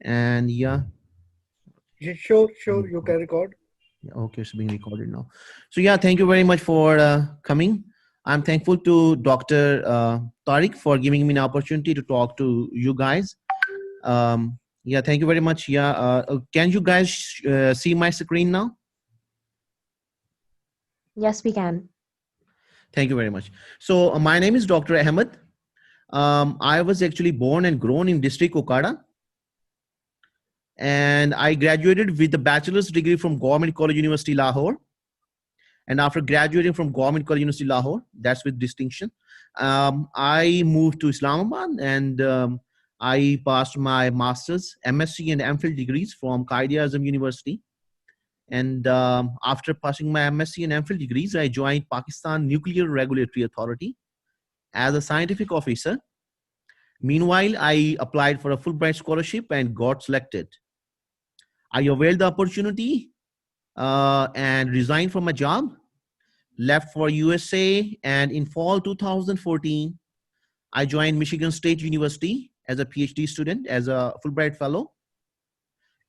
And yeah, Sure, sure, you can record. okay, it's being recorded now. So yeah, thank you very much for coming. I'm thankful to Dr. Tariq for giving me an opportunity to talk to you guys. Yeah, thank you very much. Yeah, can you guys see my screen now? Yes, we can. Thank you very much. So my name is Dr. Ahmed. I was actually born and grown in District Okada, and I graduated with a bachelor's degree from Government College University Lahore. And after graduating from Government College University Lahore, that's with distinction, I moved to Islamabad, and I passed my master's, MSc, and MPhil degrees from Quaid-e-Azam University. And after passing my MSc and MPhil degrees, I joined Pakistan Nuclear Regulatory Authority as a scientific officer. Meanwhile, I applied for a Fulbright scholarship and got selected. I availed the opportunity and resigned from my job, left for USA, and in fall 2014, I joined Michigan State University as a PhD student, as a Fulbright fellow.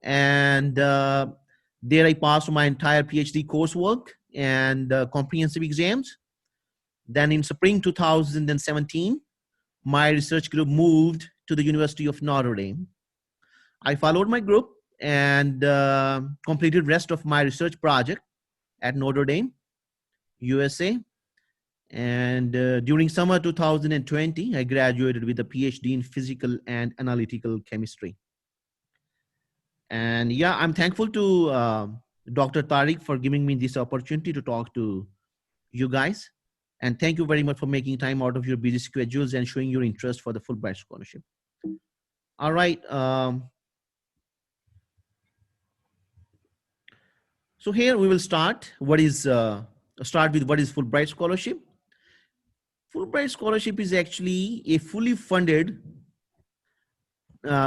And there I passed my entire PhD coursework and comprehensive exams. Then in spring 2017, my research group moved to the University of Notre Dame. I followed my group and completed rest of my research project at Notre Dame, USA. And during summer 2020, I graduated with a PhD in physical and analytical chemistry. And yeah, I'm thankful to Dr. Tariq for giving me this opportunity to talk to you guys. And thank you very much for making time out of your busy schedules and showing your interest for the Fulbright scholarship. All right. So here we will start. Start with what is Fulbright scholarship? Fulbright scholarship is actually a fully funded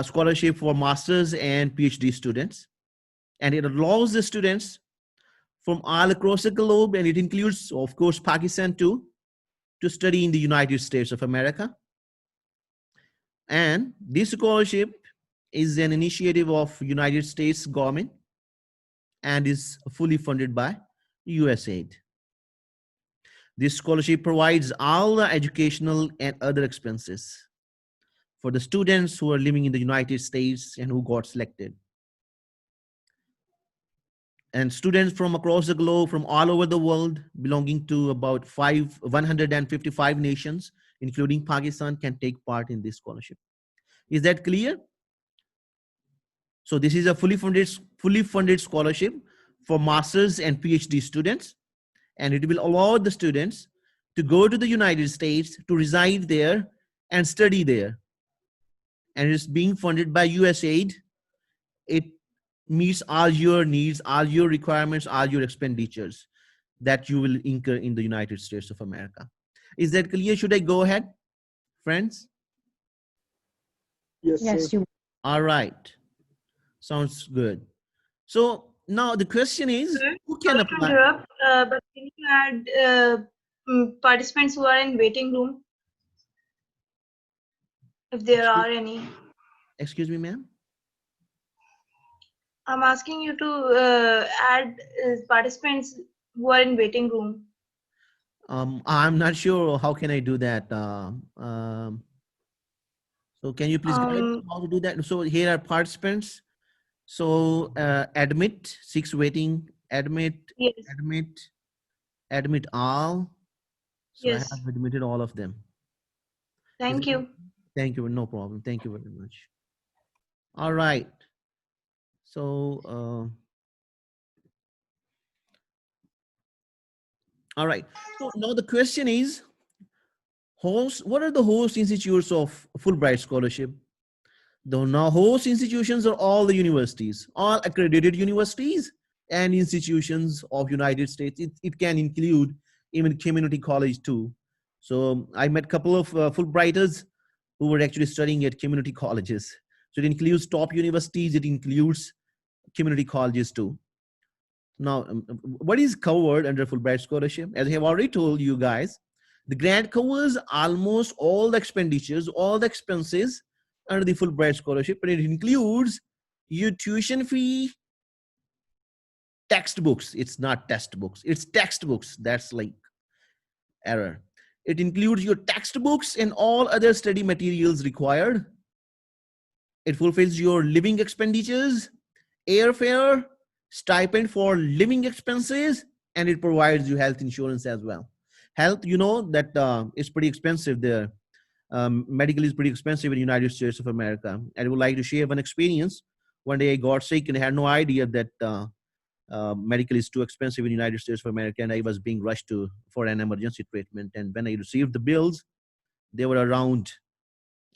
scholarship for masters and PhD students, and it allows the students from all across the globe, and it includes, of course, Pakistan too, to study in the United States of America. And this scholarship is an initiative of United States government and is fully funded by USAID. This scholarship provides all the educational and other expenses for the students who are living in the United States and who got selected. And students from across the globe, from all over the world, belonging to about 155 nations, including Pakistan, can take part in this scholarship. Is that clear? So this is a fully funded scholarship for masters and PhD students, and it will allow the students to go to the United States, to reside there and study there. And it's being funded by USAID. It meets all your needs, all your requirements, all your expenditures that you will incur in the United States of America. Is that clear? Should I go ahead, friends? Yes, Yes, sir. you. All right. Sounds good. So now the question is, Sir, who can sorry to apply? interrupt, but can you add participants who are in waiting room, if there Excuse, are any? excuse me, ma'am? I'm asking you to add participants who are in waiting room. I'm not sure how can I do that. So can you please guide me Um, how to do that? So here are participants. So admit, 6 waiting, admit, yes, admit, admit all. So I yes. have admitted all of them. Is Thank it, you. thank you, no problem. Thank you very much. All right. So, all right. So now the question is, what are the host institutes of Fulbright scholarship? The now host institutions are all the universities, all accredited universities and institutions of United States. It can include even community college too. So I met a couple of Fulbrighters who were actually studying at community colleges. So it includes top universities, it includes community colleges too. Now, what is covered under Fulbright scholarship? As I have already told you guys, the grant covers almost all the expenditures, all the expenses under the Fulbright scholarship, and it includes your tuition fee, textbooks. It's not textbooks, it's textbooks. That's like error. It includes your textbooks and all other study materials required. It fulfills your living expenditures, airfare, stipend for living expenses, and it provides you health insurance as well. Health, you know that it's pretty expensive there. Medical is pretty expensive in the United States of America. And I would like to share one experience. One day I got sick and I had no idea that medical is too expensive in the United States of America, and I was being rushed to for an emergency treatment. And when I received the bills, they were around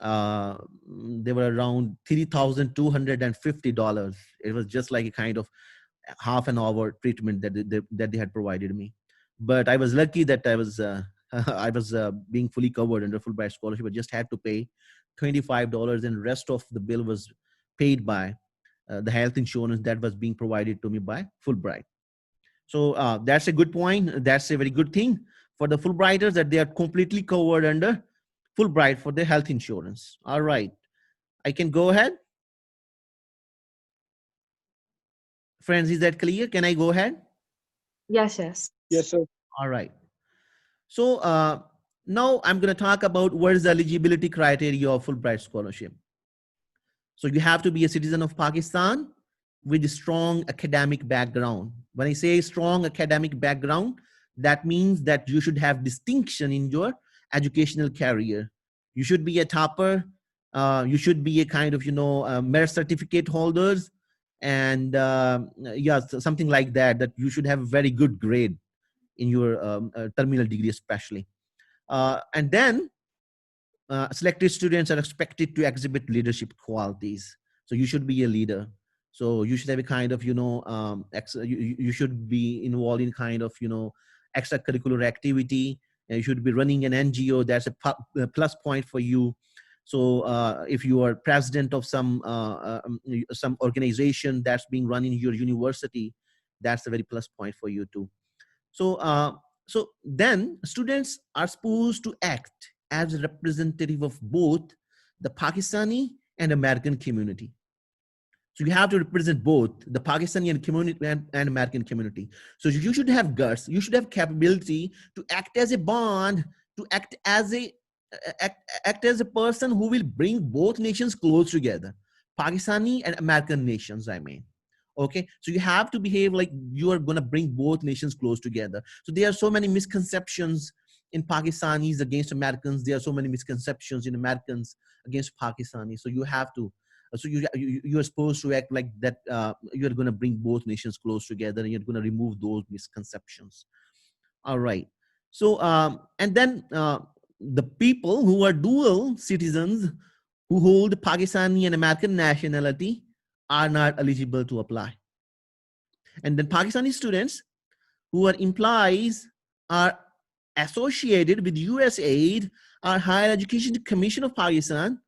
uh, $3,250. It was just like a kind of half an hour treatment that they had provided me. But I was lucky that I was I was being fully covered under Fulbright scholarship. I just had to pay $25, and rest of the bill was paid by the health insurance that was being provided to me by Fulbright. So that's a good point. That's a very good thing for the Fulbrighters, that they are completely covered under Fulbright for their health insurance. All right, I can go ahead. Friends, is that clear? Can I go ahead? Yes, yes. Yes, sir. All right. So now I'm going to talk about what is the eligibility criteria of Fulbright scholarship. So you have to be a citizen of Pakistan with a strong academic background. When I say strong academic background, that means that you should have distinction in your educational career. You should be a topper. You should be a kind of, merit certificate holders, and yeah, something like that, that you should have a very good grade in your terminal degree especially. And then selected students are expected to exhibit leadership qualities. So you should be a leader. So you should have a kind of, you should be involved in kind of, extracurricular activity. And you should be running an NGO. That's a plus point for you. So if you are president of some organization that's being run in your university, that's a very plus point for you too. So then students are supposed to act as a representative of both the Pakistani and American community. So you have to represent both the Pakistani and community and American community. So you should have guts. You should have capability to act as a bond, to act as a person who will bring both nations close together, Pakistani and American nations, I mean. Okay, so you have to behave like you are going to bring both nations close together. So there are so many misconceptions in Pakistanis against Americans. There are so many misconceptions in Americans against Pakistanis. So you have to, so you're supposed to act like that. You're going to bring both nations close together, and you're going to remove those misconceptions. All right. So and then the people who are dual citizens who hold Pakistani and American nationality are not eligible to apply. And then Pakistani students who are employees are associated with USAID or Higher Education Commission of Pakistan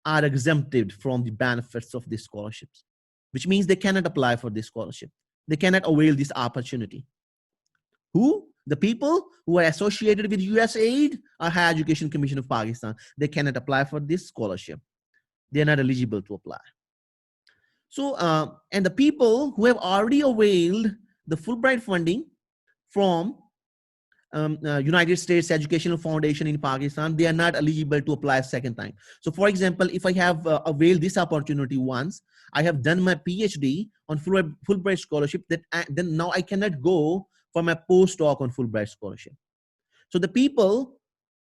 are exempted from the benefits of these scholarships, which means they cannot apply for this scholarship. They cannot avail this opportunity. Who? The people who are associated with USAID or Higher Education Commission of Pakistan. They cannot apply for this scholarship. They are not eligible to apply. So, and the people who have already availed the Fulbright funding from United States Educational Foundation in Pakistan, they are not eligible to apply a second time. So, for example, if I have availed this opportunity once, I have done my PhD on Fulbright scholarship, then now I cannot go for my postdoc on Fulbright scholarship. So the people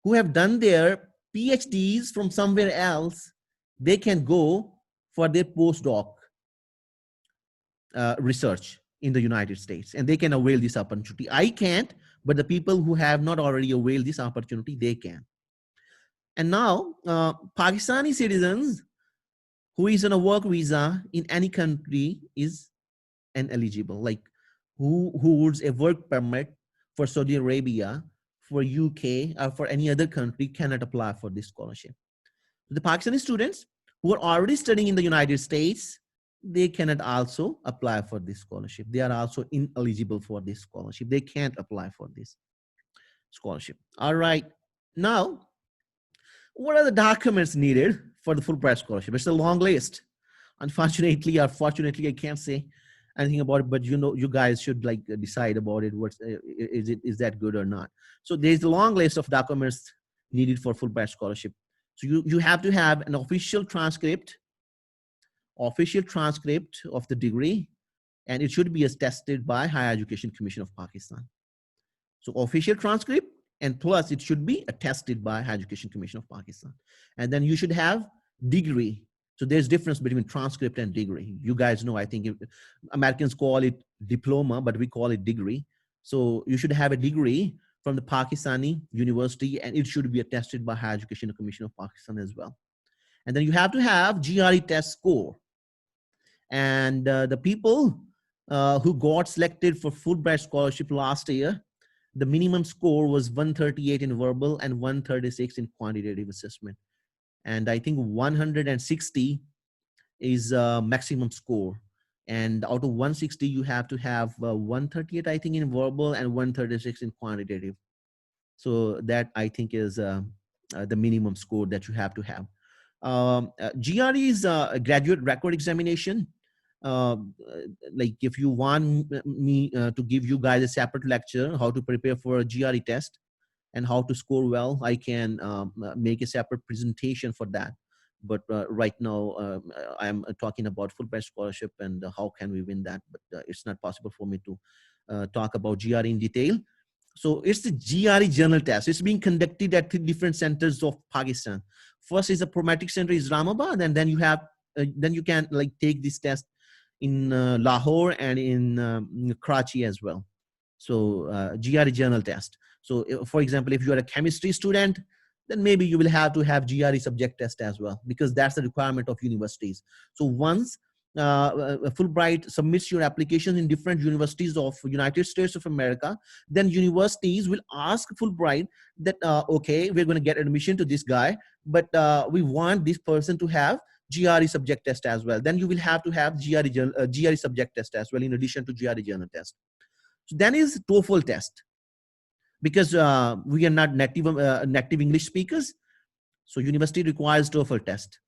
who have done their PhDs from somewhere else, they can go for their postdoc research in the United States, and they can avail this opportunity. I can't, but the people who have not already availed this opportunity, they can. And now, Pakistani citizens who is on a work visa in any country is ineligible, like who holds a work permit for Saudi Arabia, for UK, or for any other country cannot apply for this scholarship. The Pakistani students who are already studying in the United States, they cannot also apply for this scholarship. They are also ineligible for this scholarship. They can't apply for this scholarship. All right. Now, What are the documents needed for the Fulbright scholarship? It's a long list. Unfortunately or fortunately, I can't say anything about it, but you guys should like decide about it. What's is that good or not? So there's a long list of documents needed for Fulbright scholarship. So you have to have an official transcript of the degree, and it should be attested by Higher Education Commission of Pakistan. So official transcript, and plus it should be attested by Higher Education Commission of Pakistan. And then you should have degree. So there's difference between transcript and degree. You guys know, I think Americans call it diploma, but we call it degree. So you should have a degree from the Pakistani university, and it should be attested by Higher Education Commission of Pakistan as well. And then you have to have GRE test score. And the people who got selected for Fulbright scholarship last year, the minimum score was 138 in verbal and 136 in quantitative assessment. And I think 160 is maximum score. And out of 160, you have to have 138, I think, in verbal and 136 in quantitative. So that, I think, is the minimum score that you have to have. GRE is a graduate record examination. Like if you want me to give you guys a separate lecture, how to prepare for a GRE test and how to score well, I can make a separate presentation for that. But right now, I'm talking about Fulbright scholarship and how can we win that. But it's not possible for me to talk about GRE in detail. So it's the GRE journal test. It's being conducted at 3 different centers of Pakistan. First is a Prometric Center, Islamabad, and then you have then you can like take this test in Lahore and in Karachi as well. So GRE journal test. So for example, if you are a chemistry student, then maybe you will have to have GRE subject test as well, because that's the requirement of universities. So once Fulbright submits your application in different universities of United States of America, then universities will ask Fulbright that, okay, we're going to get admission to this guy, but we want this person to have GRE subject test as well. Then you will have to have GRE subject test as well, in addition to GRE journal test. So then is TOEFL test, because we are not native English speakers. So university requires TOEFL test,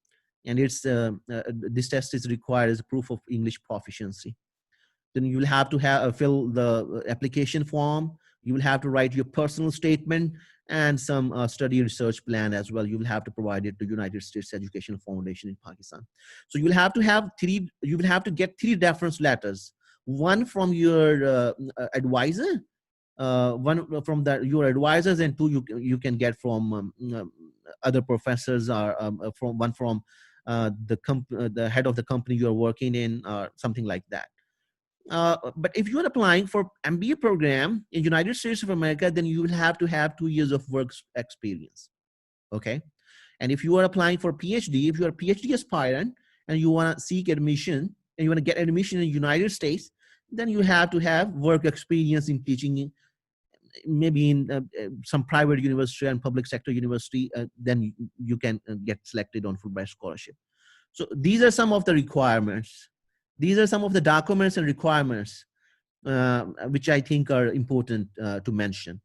and it's this test is required as a proof of English proficiency. Then you will have to fill the application form. You will have to write your personal statement and some study research plan as well. You will have to provide it to United States Educational Foundation in Pakistan. So you will have to have you will have to get 3 reference letters. One from your advisor, one from your advisors, and 2 you can get from other professors, or from one from the head of the company you are working in, or something like that. But if you are applying for MBA program in United States of America, then you will have to have 2 years of work experience. Okay. And if you are applying for PhD, if you are a PhD aspirant and you want to seek admission and you want to get admission in the United States, then you have to have work experience in teaching, maybe in some private university and public sector university. Then you can get selected on Fulbright scholarship. So these are some of the requirements. These are some of the documents and requirements which I think are important to mention.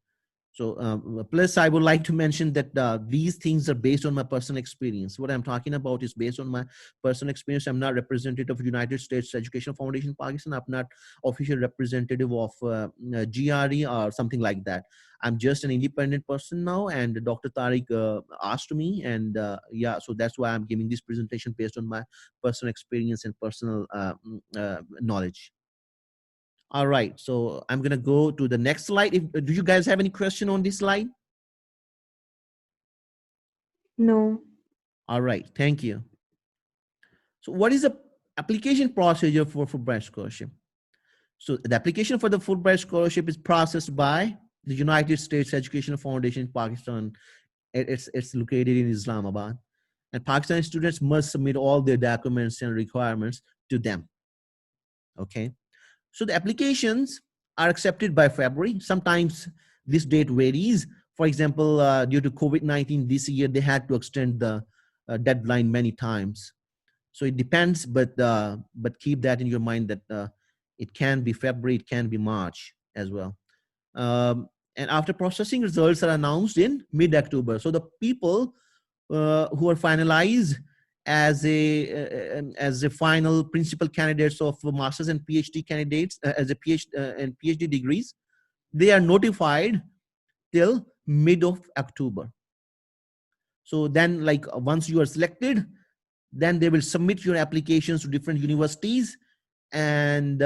So plus I would like to mention that these things are based on my personal experience. What I'm talking about is based on my personal experience. I'm not representative of United States Education Foundation Pakistan. I'm not official representative of GRE or something like that. I'm just an independent person now, and Dr. Tariq asked me, and yeah, so that's why I'm giving this presentation based on my personal experience and personal knowledge. All right, so I'm gonna go to the next slide. Do you guys have any question on this slide? No. All right, thank you. So what is the application procedure for Fulbright scholarship? So the application for the Fulbright scholarship is processed by the United States Educational Foundation in Pakistan. It's located in Islamabad. And Pakistani students must submit all their documents and requirements to them. Okay. So the applications are accepted by February. Sometimes this date varies. For example, due to COVID-19 this year, they had to extend the deadline many times. So it depends, but keep that in your mind that it can be February, it can be March as well. And after processing, results are announced in mid-October. So the people who are finalized as a final principal candidates of masters and PhD candidates as a PhD and PhD degrees, they are notified till mid of October. So then, like once you are selected, then they will submit your applications to different universities, and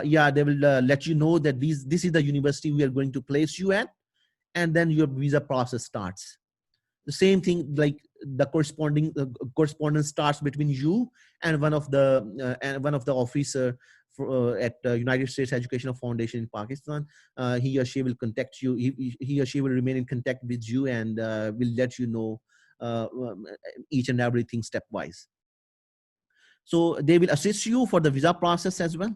yeah, they will let you know that this is the university we are going to place you at, and then your visa process starts. The same thing, like the correspondence starts between you and one of the officer at United States Educational Foundation in Pakistan. He or she will contact you. He or she will remain in contact with you and will let you know each and everything stepwise. So they will assist you for the visa process as well.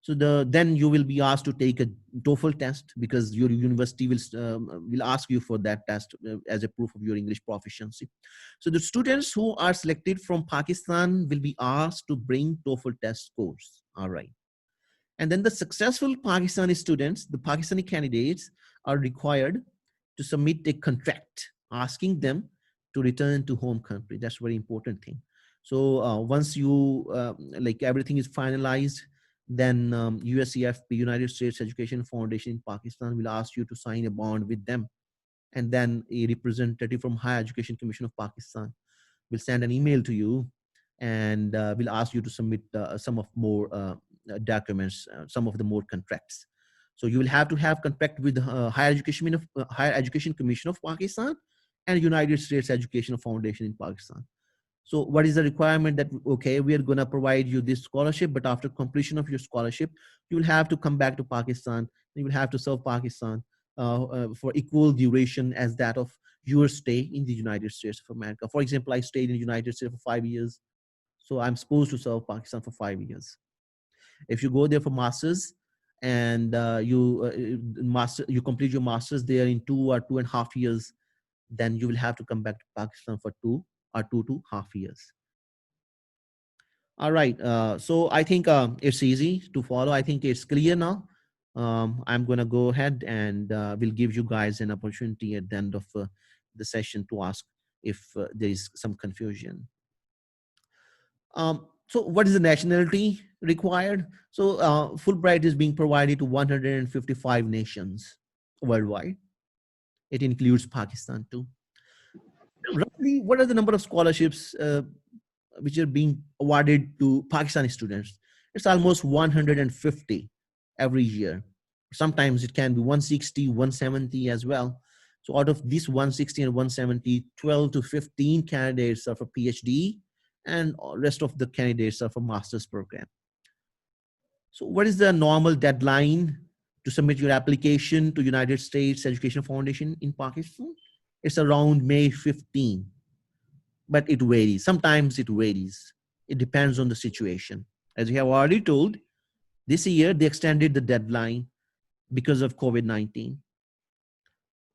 So then you will be asked to take a TOEFL test, because your university will ask you for that test as a proof of your English proficiency. So the students who are selected from Pakistan will be asked to bring TOEFL test scores. All right. And then the successful Pakistani students, the Pakistani candidates, are required to submit a contract asking them to return to home country. That's a very important thing. So once you like everything is finalized, then USCFP, United States Education Foundation in Pakistan, will ask you to sign a bond with them. And then a representative from Higher Education Commission of Pakistan will send an email to you and will ask you to submit some of more documents, some of the more contracts. So you will have to have contract with Higher Education Commission of Pakistan and United States Education Foundation in Pakistan. So what is the requirement? That, okay, we are going to provide you this scholarship, but after completion of your scholarship, you will have to come back to Pakistan. You will have to serve Pakistan for equal duration as that of your stay in the United States of America. For example, I stayed in the United States for 5 years. So I'm supposed to serve Pakistan for 5 years. If you go there for masters and you complete your masters there in 2 or 2.5 years, then you will have to come back to Pakistan for 2 or 2.5 years. All right. So I think it's easy to follow. I think it's clear now. I'm going to go ahead and we'll give you guys an opportunity at the end of the session to ask if there is some confusion. So what is the nationality required? So Fulbright is being provided to 155 nations worldwide. It includes Pakistan too. Roughly, what are the number of scholarships which are being awarded to Pakistani students? It's almost 150 every year. Sometimes it can be 160, 170 as well. So out of these 160 and 170, 12 to 15 candidates are for PhD, and rest of the candidates are for master's program. So what is the normal deadline to submit your application to United States Education Foundation in Pakistan? It's around May 15, but it varies. Sometimes it varies. It depends on the situation. As we have already told, this year they extended the deadline because of COVID-19.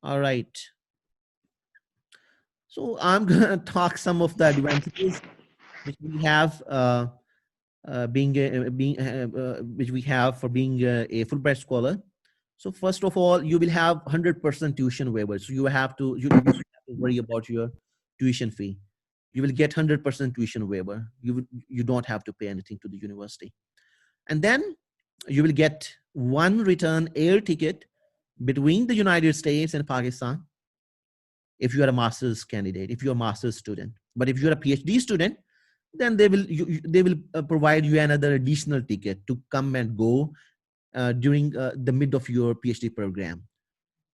All right. So I'm going to talk some of the advantages which we have which we have for being a Fulbright scholar. So first of all, you will have 100% tuition waiver. So you have to worry about your tuition fee. You will get 100% tuition waiver. You don't have to pay anything to the university. And then you will get one return air ticket between the United States and Pakistan if you are a master's candidate, if you're a master's student. But if you're a PhD student, then they will provide you another additional ticket to come and go during the mid of your PhD program.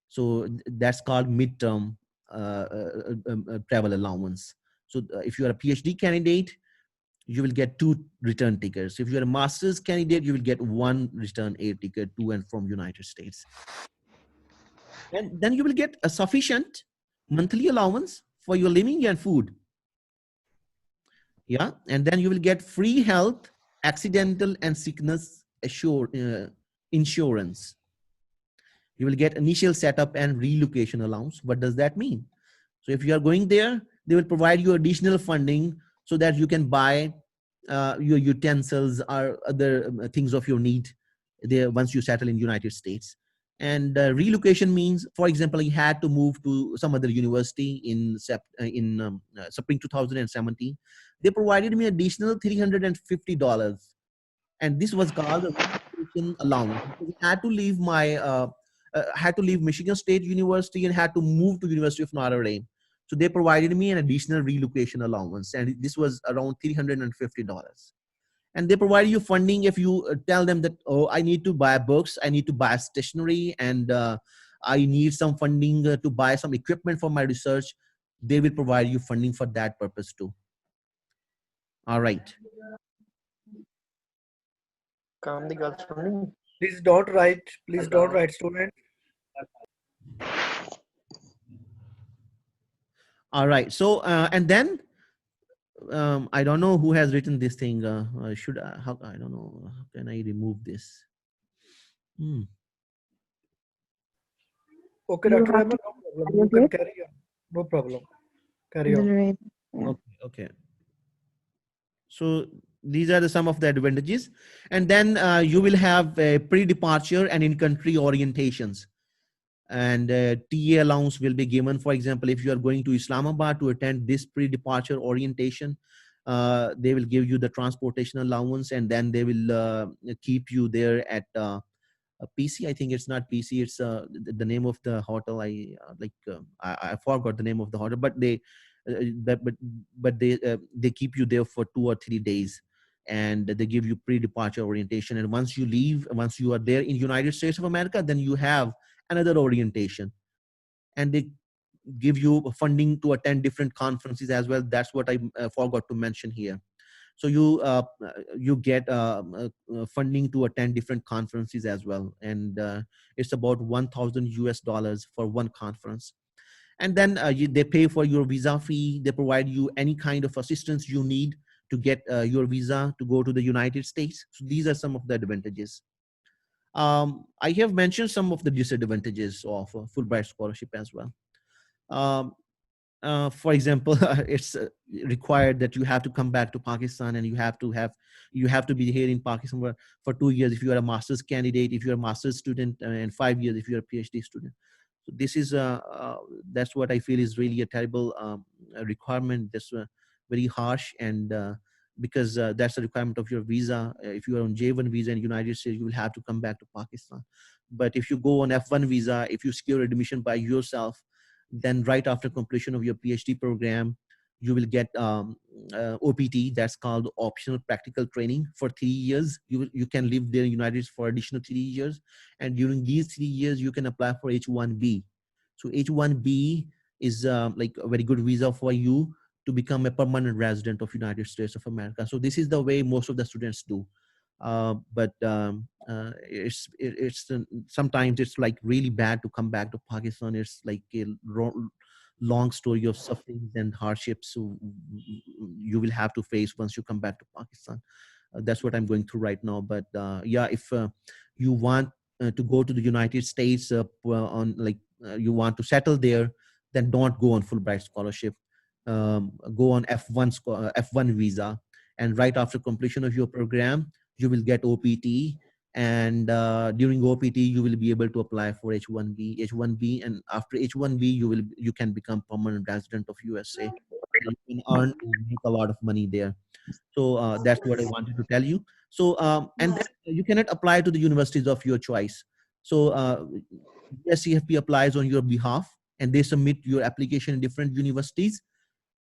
So that's called midterm travel allowance. So if you are a PhD candidate, you will get 2 return tickets. If you're a master's candidate, you will get 1 return air ticket to and from United States. And then you will get a sufficient monthly allowance for your living and food. Yeah. And then you will get free health, accidental and sickness insurance. You will get initial setup and relocation allowance. What does that mean? So if you are going there, they will provide you additional funding so that you can buy your utensils or other things of your need there once you settle in United States. And relocation means, for example, I had to move to some other university in spring 2017. They provided me additional $350, and this was called a relocation allowance. Because I had to leave my had to leave Michigan State University and had to move to University of Notre Dame. So they provided me an additional relocation allowance, and this was around $350. And they provide you funding if you tell them that, oh, I need to buy books, I need to buy stationery, and I need some funding to buy some equipment for my research. They will provide you funding for that purpose too. All right. Calm the girls funding. Please don't write. Please don't write, student. All right. So and then I don't know who has written this thing. Should I, how, I don't know. How can I remove this? Okay, Dr. Rahman, no problem. You can carry on. No problem. Carry on. Okay. Okay. So these are some of the advantages, and then you will have pre-departure and in-country orientations, and TA allowance will be given. For example, if you are going to Islamabad to attend this pre-departure orientation, they will give you the transportation allowance, and then they will keep you there at PC. I think it's not PC. It's the name of the hotel. I forgot the name of the hotel, but they keep you there for 2 or 3 days, and they give you pre-departure orientation. And once you leave, once you are there in United States of America, then you have another orientation, and they give you funding to attend different conferences as well. That's what I forgot to mention here. So you get funding to attend different conferences as well, and it's about $1,000 for one conference. And then they pay for your visa fee. They provide you any kind of assistance you need to get your visa to go to the United States. So these are some of the advantages. I have mentioned some of the disadvantages of Fulbright scholarship as well. For example, it's required that you have to come back to Pakistan, and you have to be here in Pakistan for 2 years if you are a master's candidate, if you're a master's student, and 5 years if you're a PhD student. So this is that's what I feel is really a terrible requirement. That's very harsh, and because that's a requirement of your visa. If you are on J1 visa in the United States, you will have to come back to Pakistan. But if you go on F1 visa, if you secure admission by yourself, then right after completion of your PhD program, you will get OPT. That's called optional practical training for 3 years. You can live there in the United States for additional 3 years, and during these 3 years, you can apply for H1B. So H1B is like a very good visa for you to become a permanent resident of United States of America. So this is the way most of the students do. But it's sometimes it's like really bad to come back to Pakistan. It's like a long story of sufferings and hardships you will have to face once you come back to Pakistan. That's what I'm going through right now. But yeah, if you want to go to the United States on like you want to settle there, then don't go on Fulbright scholarship. Go on F1 visa, and right after completion of your program, you will get OPT, and during OPT you will be able to apply for H1B, and after H1B you can become permanent resident of USA. You can earn and make a lot of money there. So that's what I wanted to tell you. So and then you cannot apply to the universities of your choice. So CFP applies on your behalf, and they submit your application in different universities,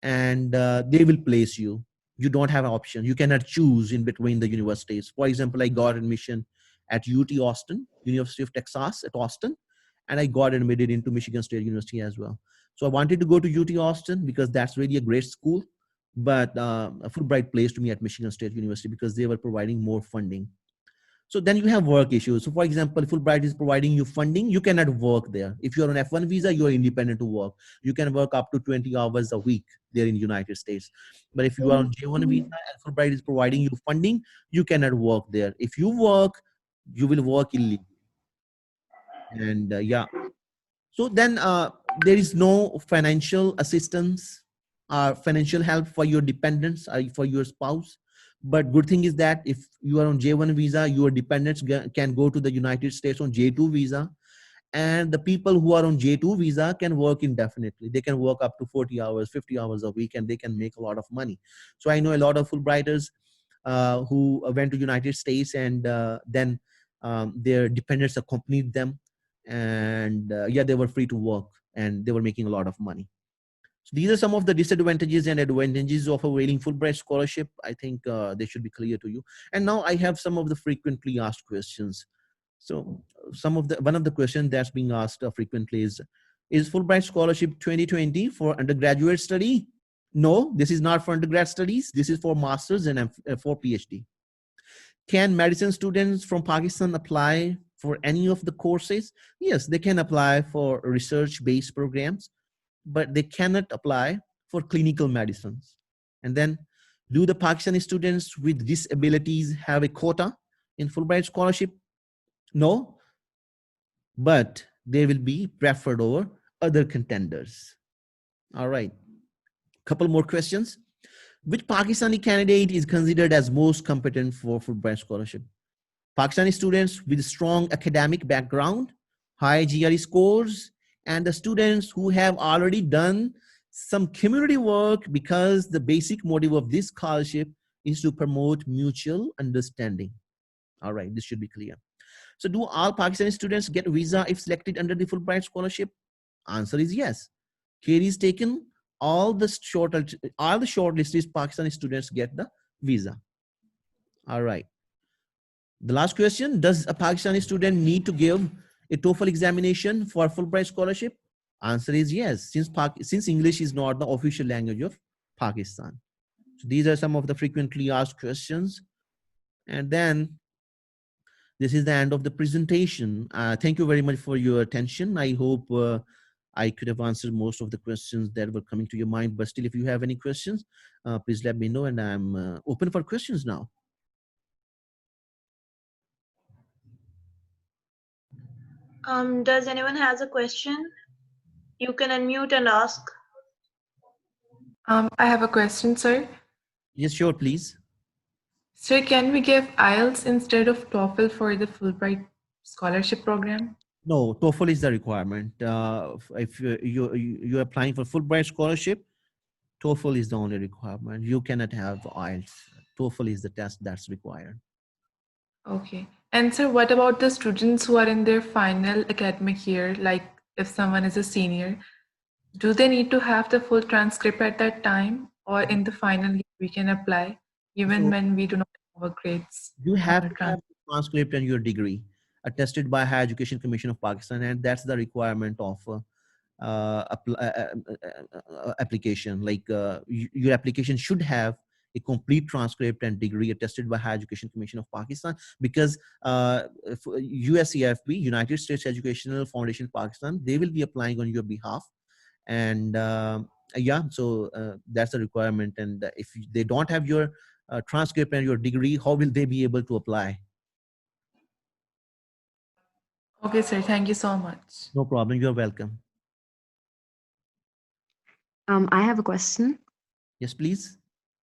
and they will place you. You don't have an option. You cannot choose in between the universities. For example, I got admission at UT Austin, University of Texas at Austin, and I got admitted into Michigan State University as well. So I wanted to go to UT Austin because that's really a great school, but Fulbright placed me at Michigan State University because they were providing more funding. So then you have work issues. So for example, Fulbright is providing you funding. You cannot work there. If you're on F1 visa, you are independent to work. You can work up to 20 hours a week there in the United States. But if you are on J1 visa and Fulbright is providing you funding, you cannot work there. If you work, you will work illegally. And yeah. So then there is no financial assistance or financial help for your dependents or for your spouse. But good thing is that if you are on J1 visa, your dependents can go to the United States on J2 visa, And the people who are on J2 visa can work indefinitely. They can work up to 40 hours, 50 hours a week, and they can make a lot of money. So I know a lot of Fulbrighters who went to United States, and then their dependents accompanied them, and yeah, they were free to work and they were making a lot of money. So these are some of the disadvantages and advantages of availing Fulbright scholarship. I think they should be clear to you. And now I have some of the frequently asked questions. So one of the questions that's being asked frequently is Fulbright scholarship 2020 for undergraduate study? No, this is not for undergrad studies. This is for masters and for PhD. Can medicine students from Pakistan apply for any of the courses? Yes, they can apply for research-based programs, but they cannot apply for clinical medicines. And then, do the Pakistani students with disabilities have a quota in Fulbright scholarship? No, but they will be preferred over other contenders. All right, couple more questions. Which Pakistani candidate is considered as most competent for Fulbright scholarship? Pakistani students with strong academic background, high GRE scores, and the students who have already done some community work, because the basic motive of this scholarship is to promote mutual understanding. All right, this should be clear. So do all Pakistani students get visa if selected under the Fulbright scholarship? Answer is yes. Care is taken. All the shortlisted Pakistani students get the visa. All right. The last question, does a Pakistani student need to give a TOEFL examination for Fulbright scholarship? Answer is yes, since English is not the official language of Pakistan. So these are some of the frequently asked questions. And then this is the end of the presentation. Thank you very much for your attention. I hope I could have answered most of the questions that were coming to your mind, but still, if you have any questions, please let me know, and I'm open for questions now. Does anyone has a question? You can unmute and ask. I have a question, sir. Yes, sure, please. Sir, can we give IELTS instead of TOEFL for the Fulbright scholarship program? No, TOEFL is the requirement. If you're applying for Fulbright scholarship, TOEFL is the only requirement. You cannot have IELTS. TOEFL is the test that's required. Okay. And sir, what about the students who are in their final academic year, like if someone is a senior, do they need to have the full transcript at that time, or in the final year we can apply even So when we do not have our grades? you on have the to have the transcript and your degree attested by Higher Education Commission of Pakistan, and that's the requirement of application. Like your application should have a complete transcript and degree attested by Higher Education Commission of Pakistan, because USEFP, United States Educational Foundation Pakistan, they will be applying on your behalf. And yeah, so that's the requirement. And if they don't have your transcript and your degree, how will they be able to apply? Okay, sir. Thank you so much. No problem. You're welcome. I have a question. Yes, please.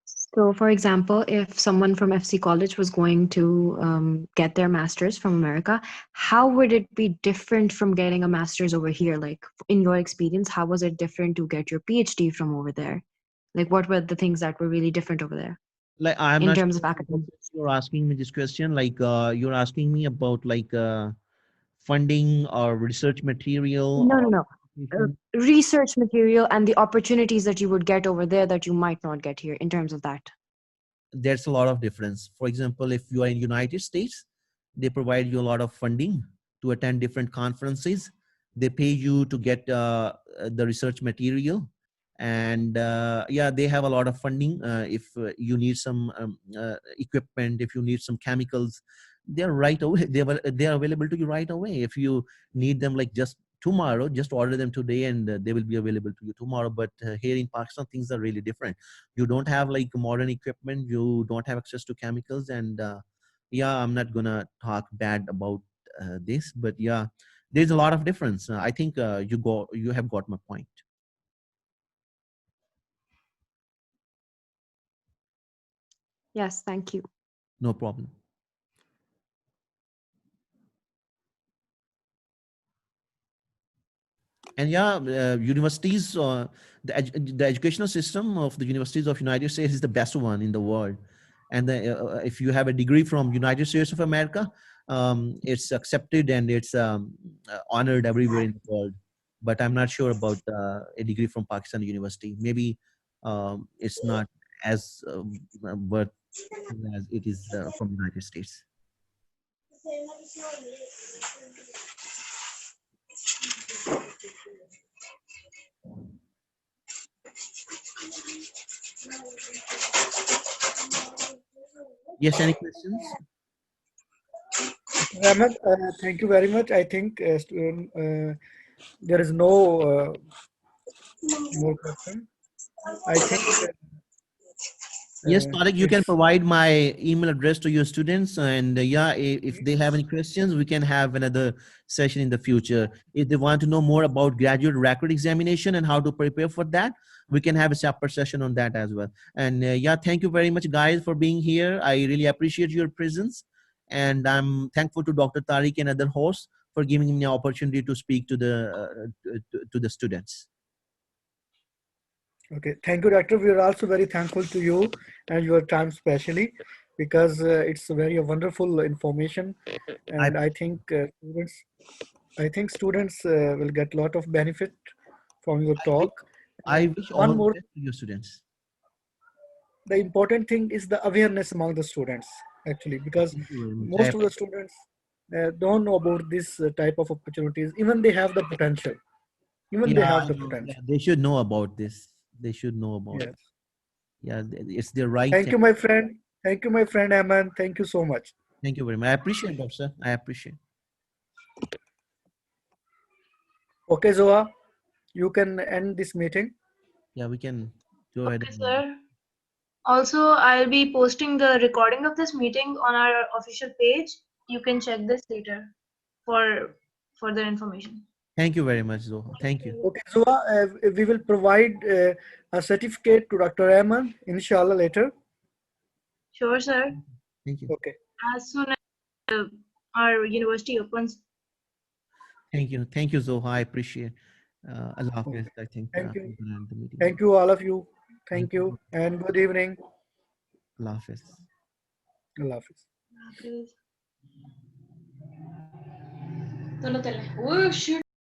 So, for example, if someone from FC College was going to get their master's from America, how would it be different from getting a master's over here? Like, in your experience, how was it different to get your PhD from over there? Like, what were the things that were really different over there Like, I'm in not terms sure of academics? you're asking me this question. Like, you're asking me about like funding or research material. No, no, no. Or Research material and the opportunities that you would get over there that you might not get here in terms of that. there's a lot of difference. For example, if you are in United States, they provide you a lot of funding to attend different conferences. They pay you to get the research material, and yeah, they have a lot of funding. If you need some equipment, if you need some chemicals, they're right away. They're available to you right away. If you need them, like just tomorrow, just order them today, and they will be available to you tomorrow. But here in Pakistan, things are really different. You don't have like modern equipment. You don't have access to chemicals, and yeah, I'm not gonna talk bad about this, but yeah, there's a lot of difference. I think you have got my point. Yes, thank you. No problem. And yeah, universities, the educational system of the universities of United States is the best one in the world. And if you have a degree from United States of America, it's accepted and it's honored everywhere in the world. But I'm not sure about a degree from Pakistani university. Maybe it's not as worth as it is from United States. Yes, any questions? Ahmed, thank you very much. I think there is no more question. I think Yes, Tariq, you can it's provide my email address to your students. And yeah, if they have any questions, we can have another session in the future. If they want to know more about graduate record examination and how to prepare for that, we can have a separate session on that as well. And yeah, thank you very much, guys, for being here. I really appreciate your presence. And I'm thankful to Dr. Tariq and other hosts for giving me the opportunity to speak to to the students. okay. Thank you, Doctor. We are also very thankful to you and your time, especially because it's very wonderful information, I, and I think students will get a lot of benefit from your I, wish, talk. I And wish all one the more, best to your students. the important thing is the awareness among the students, actually, because Thank you very much. most of the students don't know about this type of opportunities. Even they have the potential. Even Yeah, they have I the know. Yeah, potential. they should know about this. They should know about it. Yes. Yeah, it's their right. Thank you, my friend. Thank you, my friend Aman. Thank you so much. Thank you very much. I appreciate that, sir. I appreciate. Okay, Zoa, you can end this meeting. Yeah, we can go ahead Okay, and end it. sir. Also, I'll be posting the recording of this meeting on our official page. You can check this later for further information. Thank you very much, Zoha. Thank you. Okay, Zoa, we will provide a certificate to Dr. Aman, inshallah, later. Sure, sir. Thank you. Okay. As soon as our university opens. Thank you. Thank you, Zoha. I appreciate. Allah Hafiz. Okay. I think Thank we you. can end the meeting. Thank you, all of you. Thank Thank you. you. And good evening. Allah Hafiz. Allah Hafiz. Oh, shit.